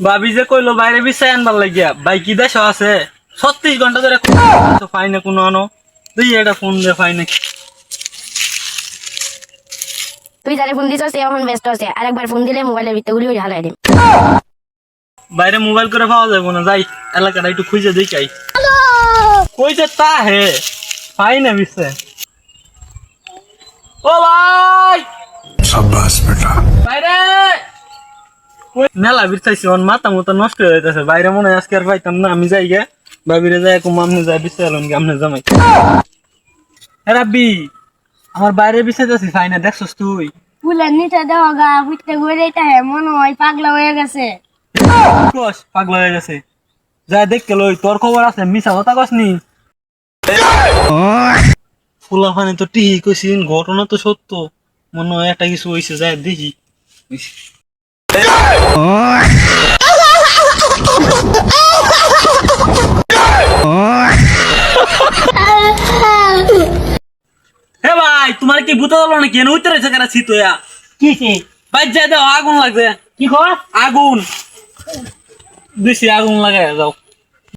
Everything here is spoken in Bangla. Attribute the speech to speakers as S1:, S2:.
S1: ভাবি যে কইলো বাইরে বিছাই আনবার লাগিয়া ভাই কি দেশ আছে 36 ঘন্টা ধরে পাই না কোনো আনো তুই এটা ফোন দে পাই না
S2: তুই যারে ফোন দিছস এখন ব্যস্ত আছে আরেকবার ফোন দিলে মোবাইলের ভিতরে গুলি হালাই দিম
S1: বাইরে মোবাইল করে পাওয়া যাবে না যাই এলাকাটা একটু খুঁজে দেখাই কই যে তা হে পাই না বিছে ও ভাই
S3: शाबाश बेटा
S1: বাইরে মেলা বিরতাইছি ওর মাথা মতো নষ্ট হয়ে যাইতেছে বাইরে মনে হয় আজকে আর পাইতাম না আমি যাই গে ভাবিরে যাই কুম আমনে যাই বিছাইলাম কি আমনে জামাই রাব্বি আমার বাইরে বিছাইতেছি পাই না দেখছস তুই
S2: ফুলের নিচে দেওয়া গা বুঝতে ঘুরে এটা মনে হয় পাগলা হয়ে গেছে
S1: কস পাগলা হয়ে গেছে যা দেখতে লই তোর খবর আছে মিছা কথা কসনি ফুলা পানি তো টিহি কইছিন ঘটনা তো সত্য মনে হয় একটা কিছু হইছে যায় দেখি হে ভাই তোমার কি ভূত হলো নাকি এনে উঠতে রয়েছে কেন শীতয়া
S2: কি কি
S1: ভাই যাই দাও আগুন লাগছে
S2: কি কর
S1: আগুন বেশি আগুন লাগাই যাও